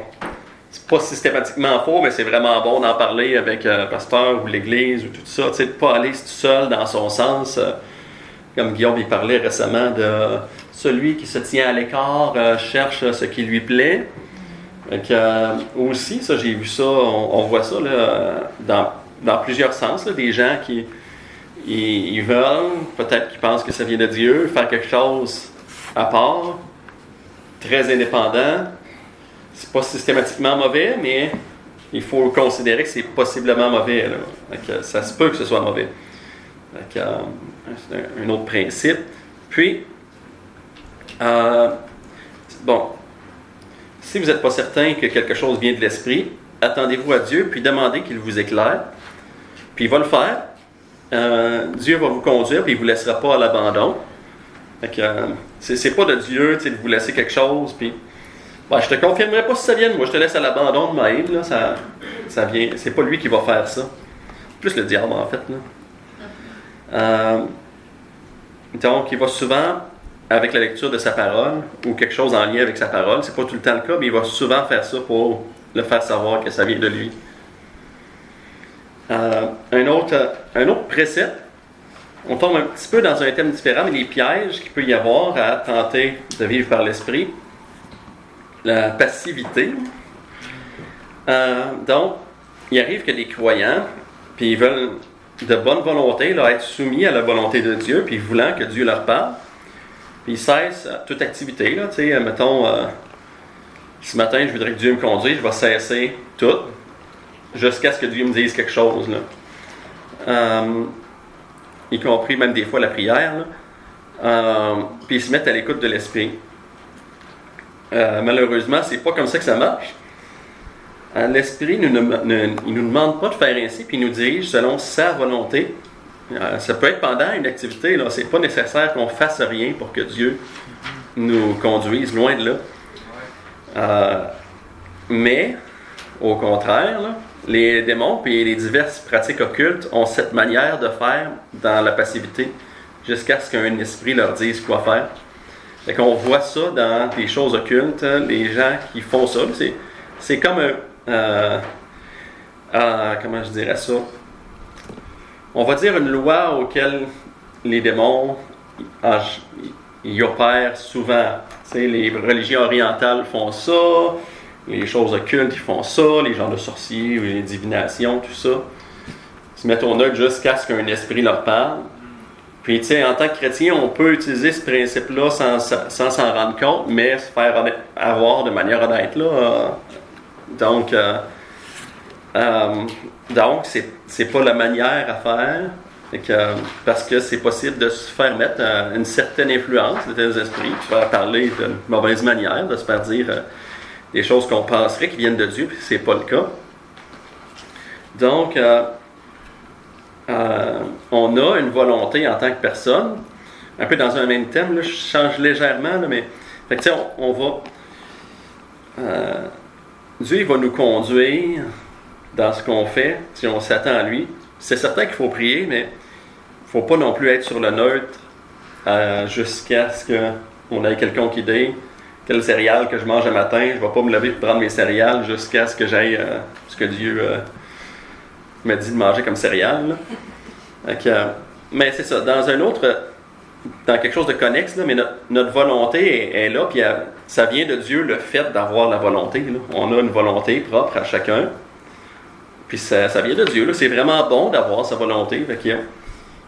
c'est pas systématiquement faux, mais c'est vraiment bon d'en parler avec un pasteur ou l'Église ou tout ça, tu sais, de pas aller tout seul dans son sens, comme Guillaume il parlait récemment de celui qui se tient à l'écart cherche ce qui lui plaît. Donc, aussi, ça j'ai vu ça, on voit ça là, dans plusieurs sens, là, des gens qui ils veulent, peut-être qu'ils pensent que ça vient de Dieu, faire quelque chose à part, très indépendant. C'est pas systématiquement mauvais, mais il faut considérer que c'est possiblement mauvais. Là. Donc, ça se peut que ce soit mauvais. Donc, c'est un autre principe. Puis, bon, si vous n'êtes pas certain que quelque chose vient de l'Esprit, attendez-vous à Dieu, puis demandez qu'il vous éclaire. Puis il va le faire. Dieu va vous conduire, puis il ne vous laissera pas à l'abandon. Donc, c'est pas de Dieu de vous laisser quelque chose, puis ben, je te confirmerai pas si ça vient de moi, je te laisse à l'abandon de même, là, ça vient, c'est pas lui qui va faire ça. Plus le diable, en fait. Là. Donc, il va souvent, avec la lecture de sa parole, ou quelque chose en lien avec sa parole, c'est pas tout le temps le cas, mais il va souvent faire ça pour le faire savoir que ça vient de lui. Un autre précepte, on tombe un petit peu dans un thème différent, mais les pièges qu'il peut y avoir à tenter de vivre par l'esprit. La passivité. Donc, il arrive que des croyants, puis ils veulent de bonne volonté là, être soumis à la volonté de Dieu, puis voulant que Dieu leur parle, puis ils cessent toute activité. Là, mettons, ce matin, je voudrais que Dieu me conduise, je vais cesser tout, jusqu'à ce que Dieu me dise quelque chose. Là. Y compris même des fois la prière. Là. Puis ils se mettent à l'écoute de l'Esprit. Malheureusement, c'est pas comme ça que ça marche. L'Esprit il nous demande pas de faire ainsi, puis il nous dirige selon sa volonté. Ça peut être pendant une activité, là, c'est pas nécessaire qu'on fasse rien pour que Dieu nous conduise, loin de là. Mais, au contraire, là, les démons et les diverses pratiques occultes ont cette manière de faire dans la passivité, jusqu'à ce qu'un esprit leur dise quoi faire. Fait qu'on voit ça dans des choses occultes, les gens qui font ça, c'est comme comment je dirais ça? On va dire une loi auquel les démons ils opèrent souvent. T'sais, les religions orientales font ça, les choses occultes ils font ça, les gens de sorciers, les divinations, tout ça. Ils se mettent au neutre jusqu'à ce qu'un esprit leur parle. Puis, tu sais, en tant que chrétien, on peut utiliser ce principe-là sans s'en rendre compte, mais se faire avoir de manière honnête, là. Donc, c'est pas la manière à faire, parce que c'est possible de se faire mettre une certaine influence de tes esprits, de se faire parler de mauvaise manière, de se faire dire des choses qu'on penserait qui viennent de Dieu, puis c'est pas le cas. Donc, on a une volonté en tant que personne, un peu dans un même thème, là, je change légèrement, là, mais fait que, tu sais, on va Dieu il va nous conduire dans ce qu'on fait si on s'attend à lui. C'est certain qu'il faut prier, mais il ne faut pas non plus être sur le neutre jusqu'à ce qu'on ait quelconque idée. Quel céréales que je mange le matin, je ne vais pas me lever pour prendre mes céréales jusqu'à ce que j'aille ce que Dieu m'a dit de manger comme céréales. Mais c'est ça, dans quelque chose de connexe, là, mais notre volonté est là, puis ça vient de Dieu, le fait d'avoir la volonté. Là. On a une volonté propre à chacun, puis ça vient de Dieu. Là. C'est vraiment bon d'avoir sa volonté.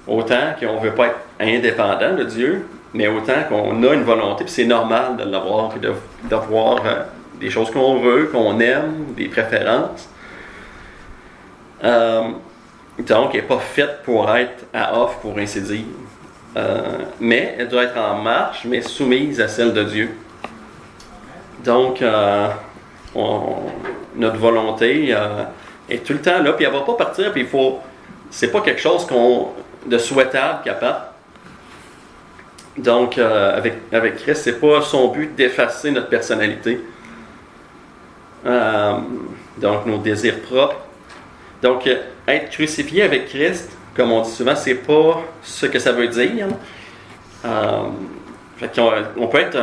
Autant qu'on ne veut pas être indépendant de Dieu, mais autant qu'on a une volonté, puis c'est normal de l'avoir, puis d'avoir des choses qu'on veut, qu'on aime, des préférences. Donc, elle n'est pas faite pour être à off, pour ainsi dire. Mais elle doit être en marche, mais soumise à celle de Dieu. Donc, notre volonté est tout le temps là, puis elle ne va pas partir, puis c'est pas quelque chose de souhaitable capable. Donc, avec Christ, c'est pas son but d'effacer notre personnalité. Donc, nos désirs propres. Donc, être crucifié avec Christ, comme on dit souvent, c'est pas ce que ça veut dire. On peut être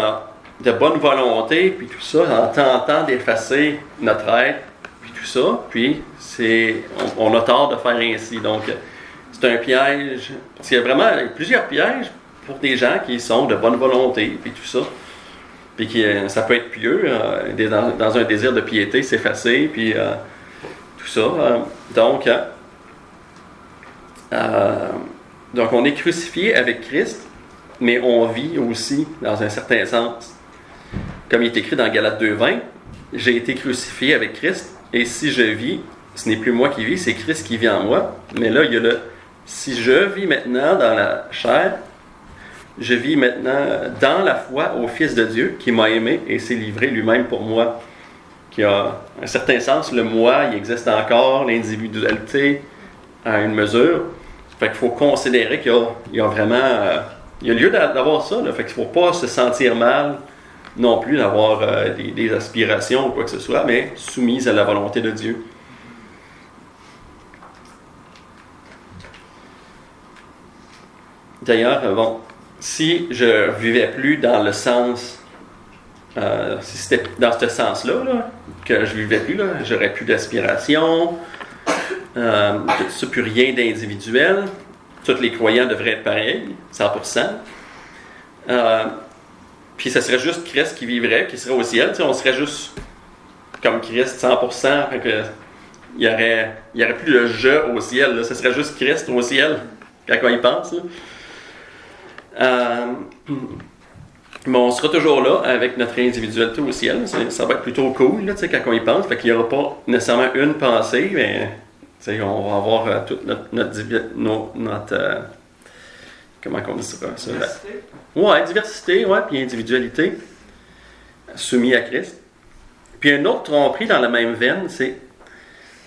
de bonne volonté, puis tout ça, en tentant d'effacer notre être, puis tout ça, puis on a tort de faire ainsi. Donc, c'est un piège, parce qu'il y a vraiment plusieurs pièges pour des gens qui sont de bonne volonté, puis tout ça. Puis ça peut être pieux, dans un désir de piété, s'effacer, puis tout ça. Donc, on est crucifié avec Christ, mais on vit aussi dans un certain sens. Comme il est écrit dans Galates 2:20, « J'ai été crucifié avec Christ, et si je vis, ce n'est plus moi qui vis, c'est Christ qui vit en moi. » Mais là, il y a le « Si je vis maintenant dans la chair, je vis maintenant dans la foi au Fils de Dieu qui m'a aimé et s'est livré lui-même pour moi. » Qui a un certain sens, le moi, il existe encore, l'individualité à une mesure. Fait qu'il faut considérer qu'il y a vraiment... il y a lieu d'avoir ça. Là. Fait qu'il ne faut pas se sentir mal non plus d'avoir des aspirations ou quoi que ce soit, mais soumise à la volonté de Dieu. D'ailleurs, si je vivais plus dans le sens, si c'était dans ce sens-là, que je vivais plus, j'aurais plus d'aspiration, plus rien d'individuel, tous les croyants devraient être pareils, 100%. Puis ça serait juste Christ qui vivrait, qui serait au ciel, on serait juste comme Christ, 100%, fait que il y aurait plus de « je » au ciel, ce serait juste Christ au ciel, quand on y pense. Mais on sera toujours là avec notre individualité au ciel. Ça va être plutôt cool quand on y pense. Fait qu'il n'y aura pas nécessairement une pensée, mais on va avoir toute notre comment on dit ça? Diversité. Diversité, puis individualité, soumis à Christ. Puis une autre tromperie dans la même veine, c'est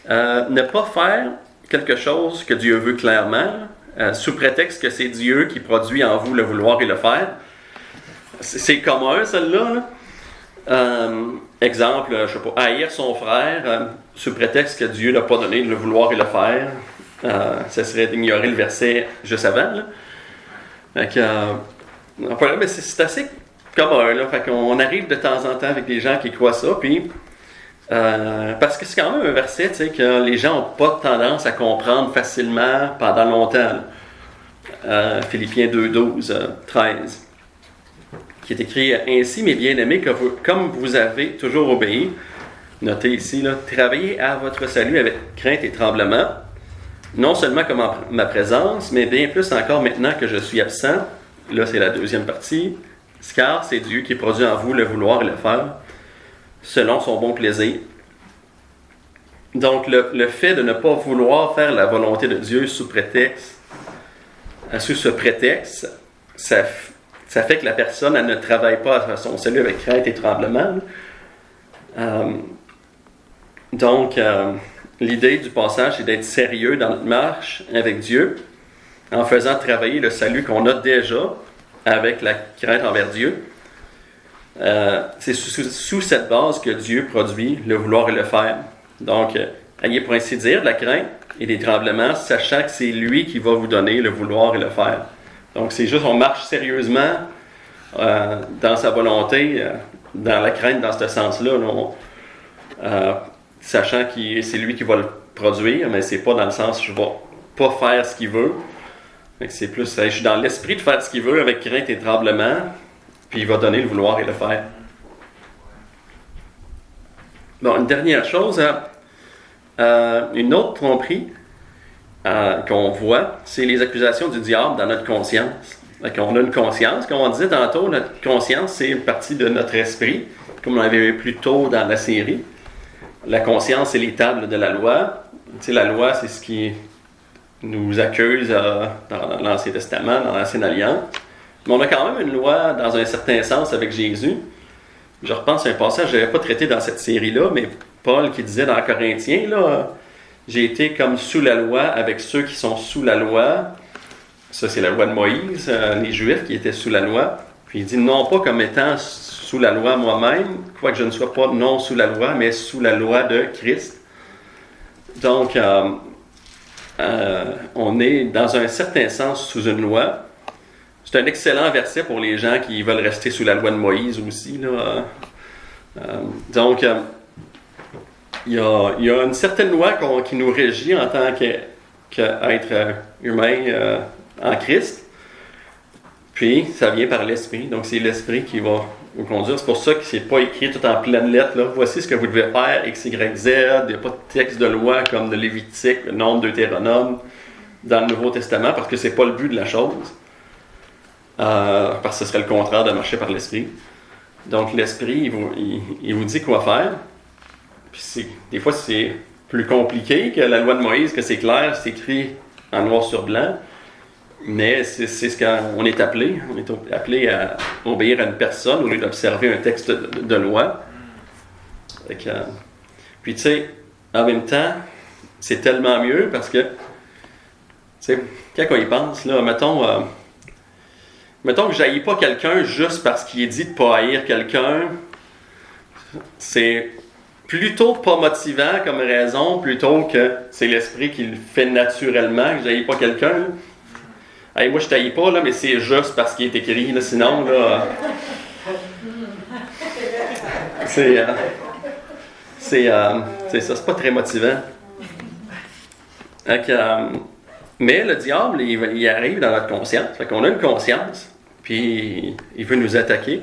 ne pas faire quelque chose que Dieu veut clairement, sous prétexte que c'est Dieu qui produit en vous le vouloir et le faire. C'est commun, celle-là. Exemple, je sais pas, haïr son frère, sous prétexte que Dieu n'a pas donné le vouloir et le faire. Ça serait d'ignorer le verset juste avant. Là. Mais c'est assez commun. Là. Fait qu'on arrive de temps en temps avec des gens qui croient ça, puis parce que c'est quand même un verset que les gens n'ont pas tendance à comprendre facilement pendant longtemps. Philippiens 2:12, 13. Qui est écrit « Ainsi, mes bien-aimés, comme vous avez toujours obéi, notez ici, travaillez à votre salut avec crainte et tremblement, non seulement comme en ma présence, mais bien plus encore maintenant que je suis absent. » Là, c'est la deuxième partie. « Car c'est Dieu qui produit en vous le vouloir et le faire, selon son bon plaisir. » Donc, le fait de ne pas vouloir faire la volonté de Dieu sous ce prétexte, ça fait que la personne, elle ne travaille pas à son salut avec crainte et tremblement. Donc, l'idée du passage, c'est d'être sérieux dans notre marche avec Dieu, en faisant travailler le salut qu'on a déjà avec la crainte envers Dieu. C'est sous cette base que Dieu produit le vouloir et le faire. Donc, ayez pour ainsi dire de la crainte et des tremblements, sachant que c'est lui qui va vous donner le vouloir et le faire. Donc, c'est juste, on marche sérieusement dans sa volonté, dans la crainte, dans ce sens-là. sachant que c'est lui qui va le produire, mais c'est pas dans le sens je vais pas faire ce qu'il veut. Fait que c'est plus, je suis dans l'esprit de faire ce qu'il veut avec crainte et tremblement, puis il va donner le vouloir et le faire. Bon, une dernière chose, une autre tromperie qu'on voit, c'est les accusations du diable dans notre conscience. On a une conscience, comme on disait tantôt, notre conscience, c'est une partie de notre esprit, comme on avait vu plus tôt dans la série. La conscience, c'est les tables de la loi. Tu sais, la loi, c'est ce qui nous accuse dans l'Ancien Testament, dans l'Ancienne Alliance. Mais on a quand même une loi, dans un certain sens, avec Jésus. Je repense à un passage que je n'avais pas traité dans cette série-là, mais Paul qui disait dans Corinthiens, là, j'ai été comme sous la loi avec ceux qui sont sous la loi. Ça, c'est la loi de Moïse, les Juifs qui étaient sous la loi. Puis il dit, non pas comme étant sous la loi moi-même, quoique je ne sois pas non sous la loi, mais sous la loi de Christ. Donc, on est dans un certain sens sous une loi. C'est un excellent verset pour les gens qui veulent rester sous la loi de Moïse aussi. Là. Donc, il y a une certaine loi qui nous régit en tant qu'être humain en Christ. Puis, ça vient par l'Esprit. Donc, c'est l'Esprit qui va vous conduire. C'est pour ça que c'est pas écrit tout en pleine lettre. Là. Voici ce que vous devez faire, X, Y, Z. Il n'y a pas de texte de loi comme de Lévitique, le Nombre, Deutéronome dans le Nouveau Testament, parce que c'est pas le but de la chose. Parce que ce serait le contraire de marcher par l'Esprit. Donc, l'Esprit, il vous dit quoi faire. Puis des fois, c'est plus compliqué que la loi de Moïse, que c'est clair, c'est écrit en noir sur blanc. Mais c'est ce qu'on est appelé. On est appelé à obéir à une personne au lieu d'observer un texte de loi. Puis, tu sais, en même temps, c'est tellement mieux parce que, tu sais, quand on y pense, là, mettons que je n'haïs pas quelqu'un juste parce qu'il est dit de ne pas haïr quelqu'un, c'est plutôt pas motivant comme raison, plutôt que c'est l'esprit qui le fait naturellement, que je n'haïs pas quelqu'un. Hey, moi, je ne t'haïs pas, là, mais c'est juste parce qu'il est écrit. Là, sinon, là, c'est ça, c'est pas très motivant. Donc, mais le diable, il arrive dans notre conscience. Fait qu'on a une conscience, puis il veut nous attaquer.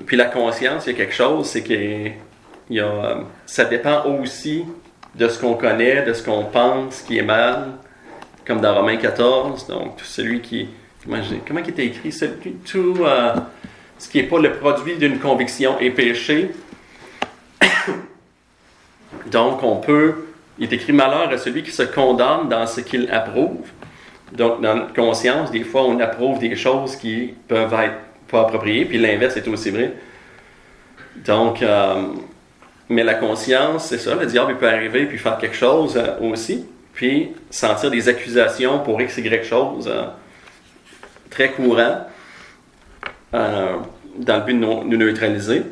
Puis la conscience, il y a quelque chose, c'est que ça dépend aussi de ce qu'on connaît, de ce qu'on pense qui est mal, comme dans Romains 14. Donc, tout celui qui... Comment il était écrit? Tout ce qui n'est pas le produit d'une conviction est péché. Donc, il est écrit malheur à celui qui se condamne dans ce qu'il approuve. Donc, dans notre conscience, des fois, on approuve des choses qui peuvent être pas appropriées, puis l'inverse est aussi vrai. Donc, mais la conscience, c'est ça, le diable il peut arriver puis faire quelque chose aussi, puis sentir des accusations pour X, Y chose, très courant, dans le but de nous neutraliser.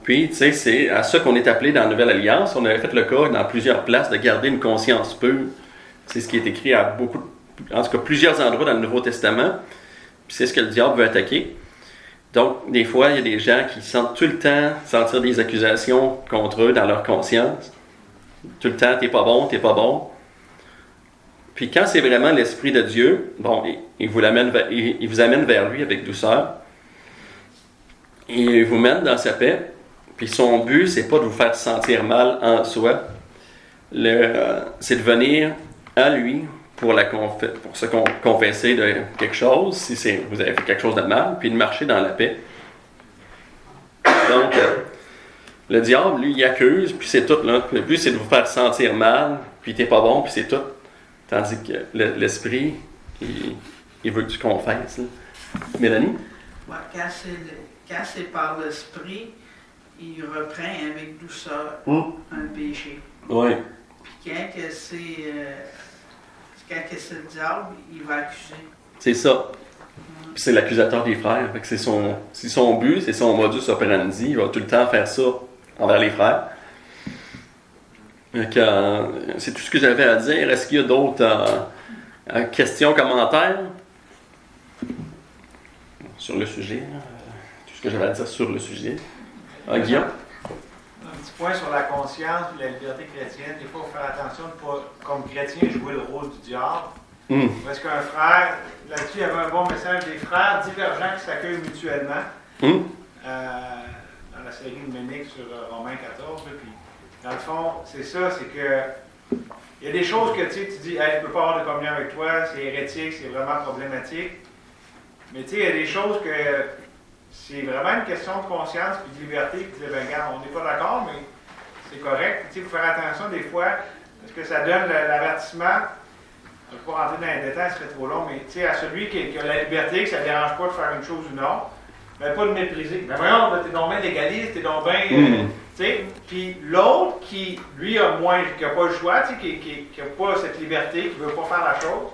Puis, tu sais, c'est à ça qu'on est appelé dans la Nouvelle Alliance. On avait fait le cas dans plusieurs places de garder une conscience pure. C'est ce qui est écrit à en tout cas plusieurs endroits dans le Nouveau Testament. Puis c'est ce que le diable veut attaquer. Donc, des fois, il y a des gens qui sentent tout le temps sentir des accusations contre eux dans leur conscience. Tout le temps, t'es pas bon, t'es pas bon. Puis quand c'est vraiment l'Esprit de Dieu, bon, il vous amène vers lui avec douceur. Il vous mène dans sa paix. Puis son but, c'est pas de vous faire sentir mal en soi. C'est de venir à lui pour se confesser de quelque chose, si vous avez fait quelque chose de mal, puis de marcher dans la paix. Donc, le diable, lui, il accuse, puis c'est tout. Là. Le but, c'est de vous faire sentir mal, puis t'es pas bon, puis c'est tout. Tandis que l'esprit, il veut que tu confesses. Là. Mélanie? Ouais, quand c'est par l'esprit, il reprend avec douceur un péché. Oui. Puis quand c'est le diable, il va accuser. C'est ça. Puis c'est l'accusateur des frères. Fait que c'est son but, c'est son modus operandi. Il va tout le temps faire ça envers les frères. Donc, c'est tout ce que j'avais à dire. Est-ce qu'il y a d'autres questions, commentaires sur le sujet? Tout ce que j'avais à dire sur le sujet. Guillaume? Un petit point sur la conscience et la liberté chrétienne. Des fois, il faut faire attention de ne pas, comme chrétien, jouer le rôle du diable. Parce qu'un frère, là-dessus, il y avait un bon message des frères divergents qui s'accueillent mutuellement. Dans la série de Ménique sur Romains 14. Là, puis, dans le fond, c'est ça, c'est que il y a des choses que tu dis, hey, je ne peux pas avoir de communion avec toi, c'est hérétique, c'est vraiment problématique. Mais tu sais, il y a des choses que c'est vraiment une question de conscience et de liberté. Puis de dire, ben, regarde, on n'est pas d'accord, mais c'est correct. Tu sais, il faut faire attention des fois, parce que ça donne l'avertissement. Je ne vais pas rentrer dans les détails, ça fait trop long, mais tu sais, à celui qui a la liberté, que ça ne dérange pas de faire une chose ou une autre, ben, pas de mépriser. Ben voyons, t'es donc bien légaliste, t'es donc bien. Tu sais, puis l'autre qui, lui, a moins, qui n'a pas le choix, tu sais, qui n'a pas cette liberté, qui ne veut pas faire la chose,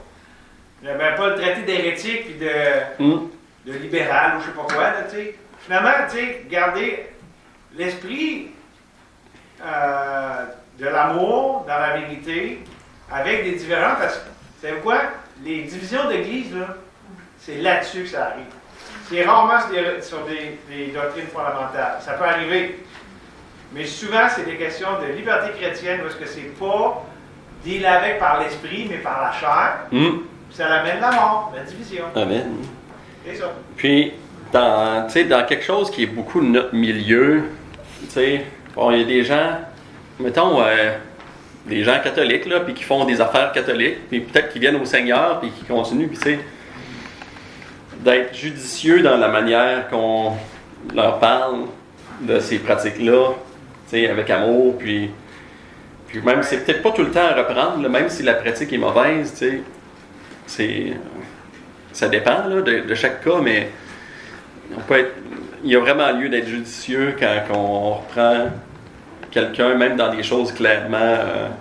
ben, pas le traiter d'hérétique puis de libéral ou je sais pas quoi, tu sais. Finalement, tu sais, garder l'esprit de l'amour dans la vérité avec des différences. Parce que, vous savez quoi? Les divisions d'église, là, c'est là-dessus que ça arrive. C'est rarement sur des doctrines fondamentales. Ça peut arriver. Mais souvent, c'est des questions de liberté chrétienne parce que c'est pas deal avec par l'esprit, mais par la chair. Ça l'amène la mort, la division. Amen. C'est ça. Puis, dans quelque chose qui est beaucoup de notre milieu, bon, il y a des gens, mettons, des gens catholiques, là, puis qui font des affaires catholiques, puis peut-être qu'ils viennent au Seigneur, puis qui continuent, puis tu sais, d'être judicieux dans la manière qu'on leur parle de ces pratiques-là, tu sais, avec amour, puis même, c'est peut-être pas tout le temps à reprendre, là, même si la pratique est mauvaise, tu sais, ça dépend là, de chaque cas, mais il y a vraiment lieu d'être judicieux quand on reprend quelqu'un, même dans des choses clairement,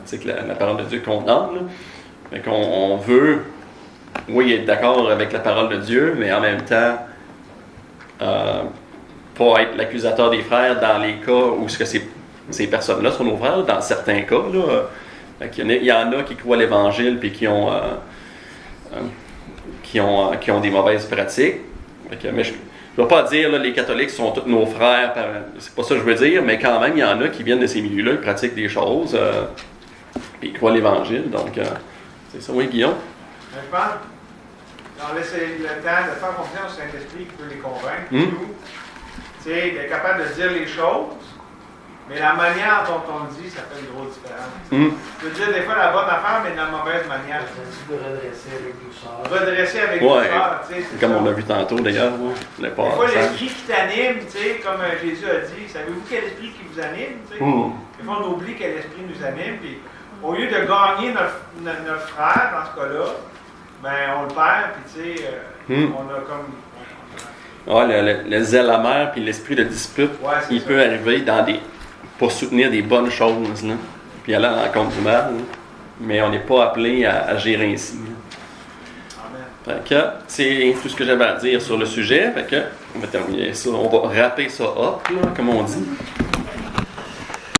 tu sais, que la parole de Dieu condamne, là, mais qu'on veut, oui, être d'accord avec la parole de Dieu, mais en même temps, pas être l'accusateur des frères dans les cas où ce que ces personnes-là sont nos frères, dans certains cas, là, il y en a qui croient l'Évangile puis qui ont des mauvaises pratiques. Mais je ne veux pas dire là, les catholiques sont tous nos frères, c'est pas ça que je veux dire, mais quand même, il y en a qui viennent de ces milieux-là, ils pratiquent des choses, puis ils croient l'Évangile. Donc, c'est ça. Oui, Guillaume? Mais je pense qu'on laisse le temps de faire confiance au Saint-Esprit qui peut les convaincre. Nous, tu sais, d'être capable de dire les choses, mais la manière dont on le dit, ça fait une grosse différence. Je veux dire, des fois, la bonne affaire, mais de la mauvaise manière. Tu peux redresser avec douceur. Redresser avec douceur, tu sais. Comme on l'a vu tantôt, d'ailleurs. Des fois, l'esprit qui t'anime, tu sais, comme Jésus a dit, savez-vous quel esprit qui vous anime, tu sais? Des fois, on oublie quel esprit nous anime, puis au lieu de gagner notre frère, dans ce cas-là, ben, on le perd, puis tu sais, on a comme... le zèle amer puis l'esprit de dispute, il peut arriver pour soutenir des bonnes choses, là, puis aller à l'encontre du mal, là. Mais on n'est pas appelé à agir ainsi. Fait que c'est tout ce que j'avais à dire sur le sujet. Fait que on va terminer ça, on va wrapper ça up, là, comme on dit.